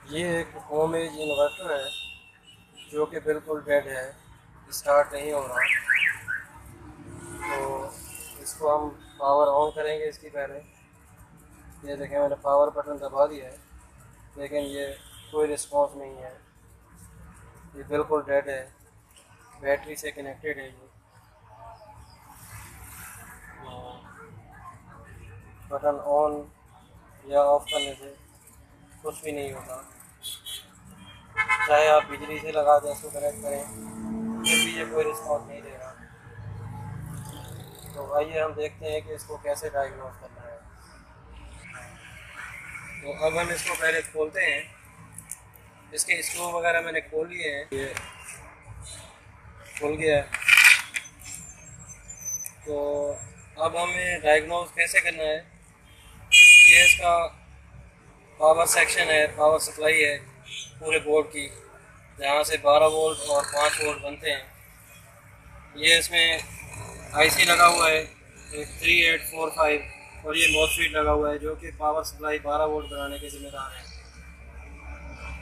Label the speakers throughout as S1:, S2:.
S1: ये एक home as inverter है जो कि बिल्कुल डेड है, स्टार्ट नहीं हो रहा। तो इसको हम पावर ऑन करेंगे। इसकी पहले ये देखें, मैंने पावर बटन दबा दिया है लेकिन ये कोई रिस्पॉन्स नहीं है। ये बिल्कुल डेड है, बैटरी से कनेक्टेड है ये। बटन ऑन या ऑफ करने से कुछ भी नहीं होता, चाहे आप बिजली से लगा दें, इसको कनेक्ट करें, फिर भी ये कोई रिस्पॉन्स नहीं दे रहा। तो आइए हम देखते हैं कि इसको कैसे डायग्नोज करना है। तो अब हम इसको पहले खोलते हैं। इसके स्क्रू वगैरह मैंने खोल लिए हैं, ये खुल गया है। तो अब हमें डायग्नोज कैसे करना है। ये इसका पावर सेक्शन है, पावर सप्लाई है पूरे बोर्ड की, जहाँ से 12 वोल्ट और 5 वोल्ट बनते हैं। ये इसमें आईसी लगा हुआ है 3845 और ये मॉसफेट लगा हुआ है जो कि पावर सप्लाई 12 वोल्ट बनाने के जिम्मेदार है।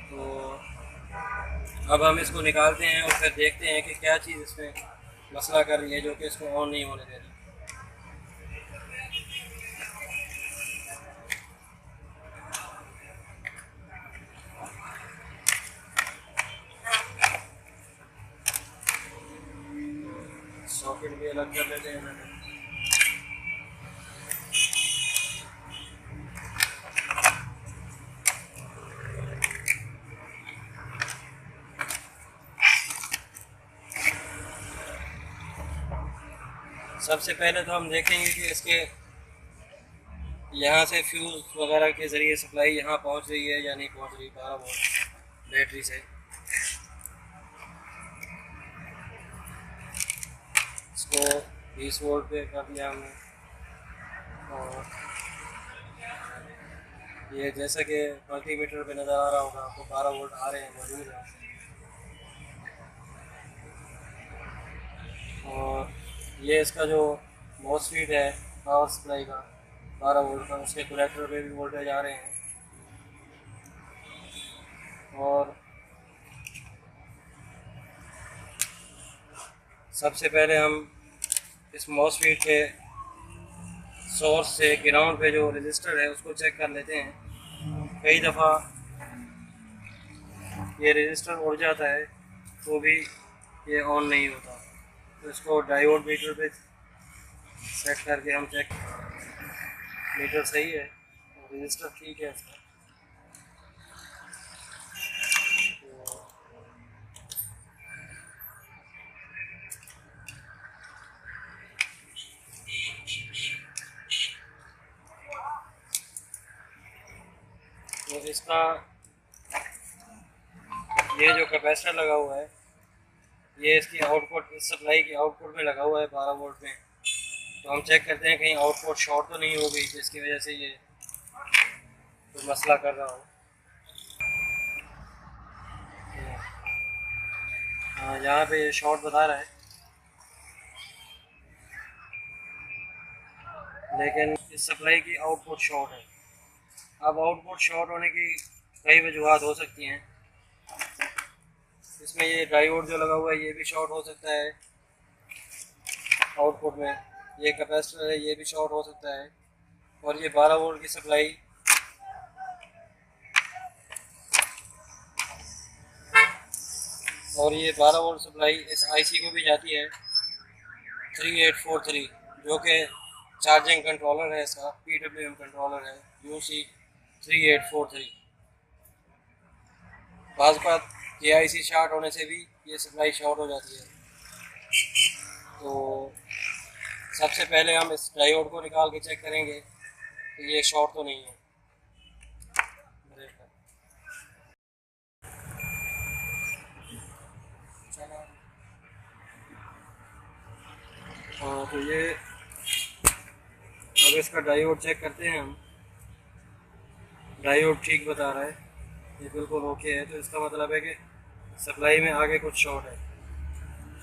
S1: तो अब हम इसको निकालते हैं और फिर देखते हैं कि क्या चीज़ इसमें मसला कर रही है जो कि इसको ऑन नहीं होने दे रही। सॉकेट भी अलग कर लेते हैं मैंने। सबसे पहले तो हम देखेंगे कि इसके यहाँ से फ्यूज़ वगैरह के ज़रिए सप्लाई यहाँ पहुँच रही है या नहीं पहुँच रही 12 वोल्ट बैटरी से। इसको 20 वोल्ट पे कर दिया हमने और ये जैसा कि मल्टीमीटर पे नज़र आ रहा होगा आपको 12 वोल्ट आ रहे हैं, मौजूद है। और ये इसका जो मॉसफेट है पावर सप्लाई का 12 वोल्ट का, उसके कलेक्टर पे भी वोल्टेज आ रहे हैं। और सबसे पहले हम इस मॉसफेट के सोर्स से ग्राउंड पे जो रजिस्टर है उसको चेक कर लेते हैं। कई दफ़ा ये रजिस्टर उड़ जाता है तो भी ये ऑन नहीं होता। तो इसको डायोड मीटर पे सेट करके हम चेक, मीटर सही है और रजिस्टर ठीक है इसका। तो इसका ये जो कैपेसिटर लगा हुआ है ये इसकी आउटपुट, इस सप्लाई की आउटपुट में लगा हुआ है 12 वोल्ट में। तो हम चेक करते हैं कहीं आउटपुट शॉर्ट तो नहीं हो गई जिसकी वजह से ये कोई मसला कर रहा हो। हाँ, यहाँ पे ये शॉर्ट बता रहा है लेकिन इस सप्लाई की आउटपुट शॉर्ट है। अब आउटपुट शॉर्ट होने की कई वजूहत हो सकती हैं। इसमें ये डायोड जो लगा हुआ है ये भी शॉर्ट हो सकता है आउटपुट में, ये कैपेसिटर है ये भी शॉर्ट हो सकता है, और ये 12 वोल्ट की सप्लाई और ये 12 वोल्ट सप्लाई इस आईसी को भी जाती है 3843 जो कि चार्जिंग कंट्रोलर है इसका, PWM कंट्रोलर है UC 3843। बाज़ बात ये आईसी शॉर्ट होने से भी ये सप्लाई शॉर्ट हो जाती है। तो सबसे पहले हम इस डायोड को निकाल के चेक करेंगे कि ये शॉर्ट तो नहीं है। हाँ, तो ये अब इसका डायोड चेक करते हैं हम। डायोड ठीक बता रहा है, ये बिल्कुल ओके है, तो इसका मतलब है कि सप्लाई में आगे कुछ शॉर्ट है।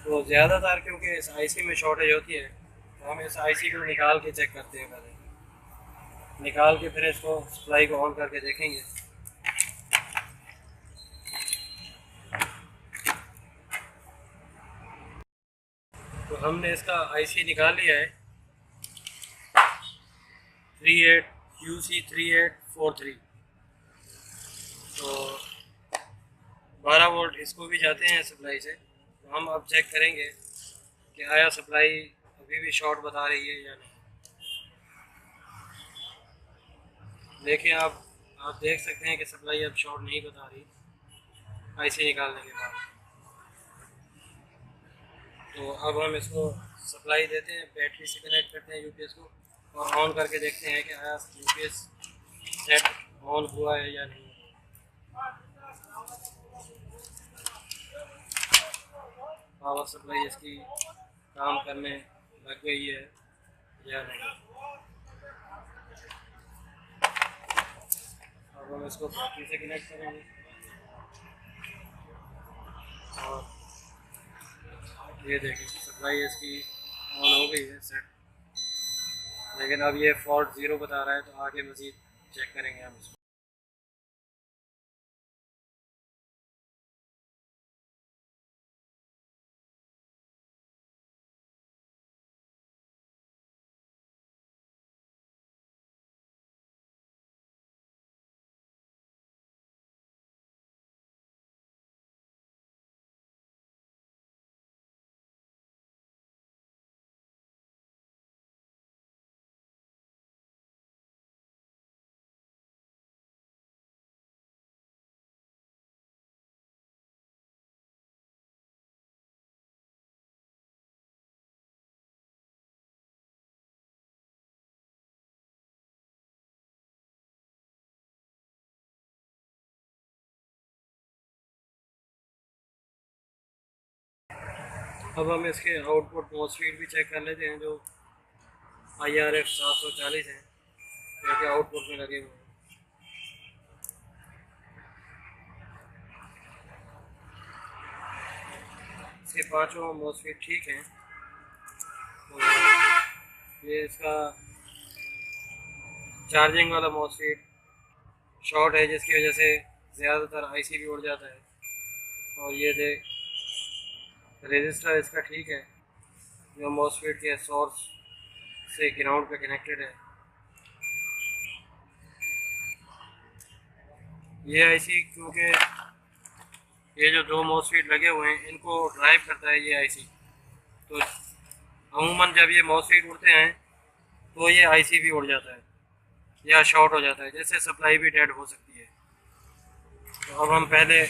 S1: तो ज़्यादातर क्योंकि इस आईसी में शॉर्टेज होती है तो हम इस आईसी को निकाल के चेक करते हैं। पहले निकाल के फिर इसको सप्लाई को ऑन करके देखेंगे। तो हमने इसका आईसी निकाल लिया है 38UC3843। तो 12 वोल्ट इसको भी जाते हैं सप्लाई से। तो हम अब चेक करेंगे कि आया सप्लाई अभी भी शॉर्ट बता रही है या नहीं। देखिए आप देख सकते हैं कि सप्लाई अब शॉर्ट नहीं बता रही आईसी निकालने के बाद। तो अब हम इसको सप्लाई देते हैं, बैटरी से कनेक्ट करते हैं यूपीएस को और ऑन करके देखते हैं कि आया यूपीएस सेट ऑन हुआ है या नहीं। पावर सप्लाई इसकी काम करने लग गई है या नहीं। अब हम इसको बैटरी से कनेक्ट करेंगे और ये देखें सप्लाई इसकी ऑन हो गई है सेट, लेकिन अब ये फॉल्ट ज़ीरो बता रहा है। तो आगे मज़ीद चेक करेंगे हम इसको। अब हम इसके आउटपुट मॉसफीट भी चेक कर लेते हैं जो IRF 740 है, जो कि आउटपुट में लगे हुए हैं। इसके पांचों मॉसफीट ठीक हैं। तो ये इसका चार्जिंग वाला मॉसफीट शॉर्ट है, जिसकी वजह से ज़्यादातर आईसी भी उड़ जाता है। और ये देख रजिस्टर इसका ठीक है, जो मॉसफीट के सोर्स से ग्राउंड पे कनेक्टेड है। ये आईसी क्योंकि ये जो दो मॉसफीट लगे हुए हैं इनको ड्राइव करता है ये आईसी। तो अमूमन जब ये मॉसफीट उड़ते हैं तो ये आईसी भी उड़ जाता है या शॉर्ट हो जाता है, जैसे सप्लाई भी डेड हो सकती है। तो अब हम पहले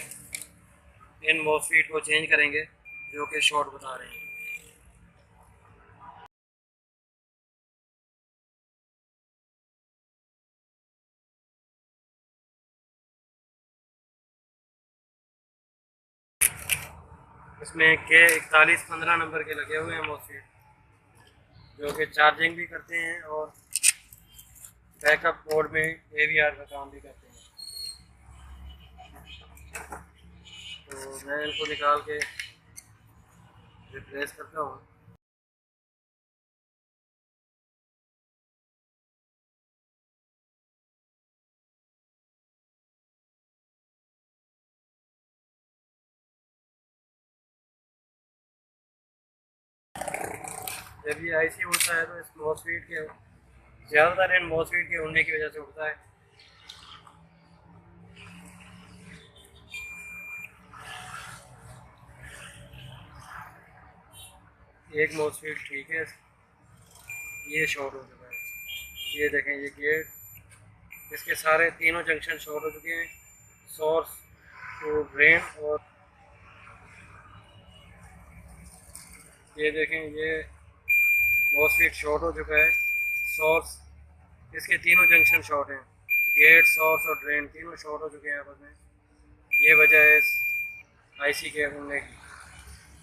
S1: इन मॉसफीट को चेंज करेंगे जो कि शॉर्ट बता रहे हैं। इसमें के 4115 नंबर के लगे हुए हैं मॉसफीट, जो कि चार्जिंग भी करते हैं और बैकअप मोड में AVR का काम भी करते हैं। तो मैं इनको निकाल के रिप्लेस करता हूँ। जब ये आईसी उड़ता है तो इस मॉसफीट के ज़्यादातर इन मॉसफीट के उड़ने की वजह से उड़ता है। एक मॉसफीट ठीक है, ये शॉर्ट हो चुका है। ये देखें ये गेट, इसके सारे तीनों जंक्शन शॉर्ट हो चुके हैं, सोर्स टू ड्रेन। और ये देखें ये मॉसफीट शॉर्ट हो चुका है, सोर्स, इसके तीनों जंक्शन शॉर्ट हैं, गेट सोर्स और ड्रेन तीनों शॉर्ट हो चुके हैं आपस में। ये वजह है इस आईसी के उड़ने की।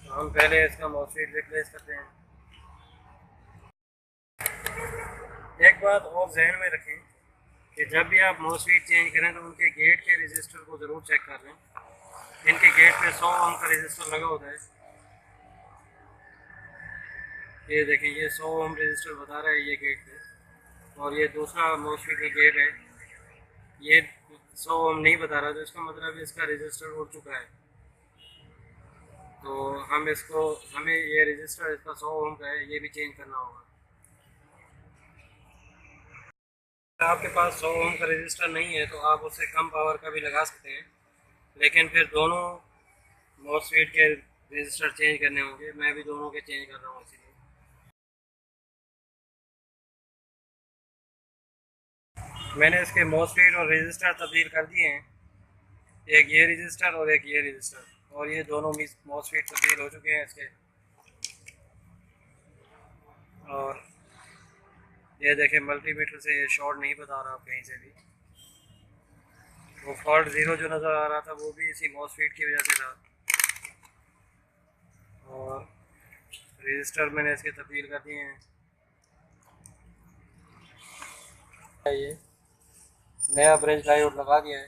S1: तो हम पहले इसका मॉसफीट रिप्लेस करते हैं। एक बात और जहन में रखें कि जब भी आप मॉसफीट चेंज करें तो उनके गेट के रजिस्टर को ज़रूर चेक कर लें। इनके गेट पे 100 ओम का रजिस्टर लगा होता है। ये देखें ये 100 ओम रजिस्टर बता रहा है ये गेट पे, और ये दूसरा मॉसफीट का गेट है, ये 100 ओम नहीं बता रहा। तो इसका मतलब इसका रजिस्टर उड़ चुका है। तो हमें ये रजिस्टर इसका 100 ओम का है, ये भी चेंज करना होगा। अगर आपके पास 100 ओम का रजिस्टर नहीं है तो आप उससे कम पावर का भी लगा सकते हैं, लेकिन फिर दोनों मॉसफेट के रजिस्टर चेंज करने होंगे। मैं भी दोनों के चेंज कर रहा हूँ इसीलिए। मैंने इसके मॉसफेट और रजिस्टर तब्दील कर दिए हैं, एक ये रजिस्टर और एक ये रजिस्टर, और ये दोनों मॉसफेट तब्दील हो चुके हैं इसके। और ये देखें, मल्टीमीटर से ये शॉर्ट नहीं बता रहा आप कहीं से भी। वो फॉल्ट ज़ीरो जो नज़र आ रहा था वो भी इसी मॉसफेट की वजह से था। और रजिस्टर मैंने इसके तब्दील कर दिए हैं। ये नया ब्रिज डायोड लगा दिया है।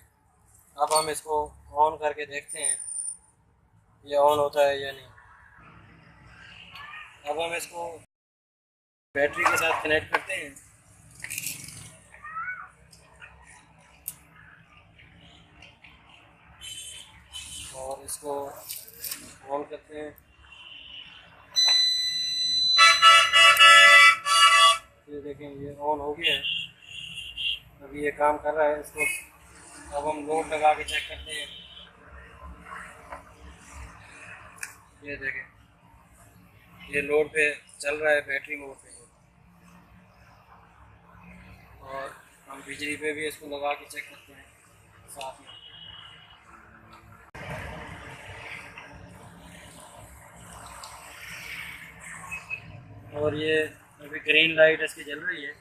S1: अब हम इसको ऑन करके देखते हैं ये ऑन होता है या नहीं। अब हम इसको बैटरी के साथ कनेक्ट करते हैं और इसको ऑन करते हैं। ये देखें, ये ऑन हो गया है, अभी ये काम कर रहा है। इसको अब हम लोड लगा के चेक करते हैं। ये देखें, ये लोड पे चल रहा है, बैटरी मोड पे। और हम बिजली पे भी इसको लगा के चेक करते हैं साथ में। और ये अभी ग्रीन लाइट इसकी जल रही है,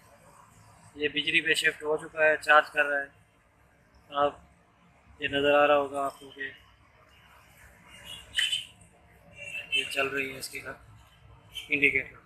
S1: ये बिजली पे शिफ्ट हो चुका है, चार्ज कर रहा है। अब ये नज़र आ रहा होगा आपको कि ये चल रही है इसकी इंडिकेटर।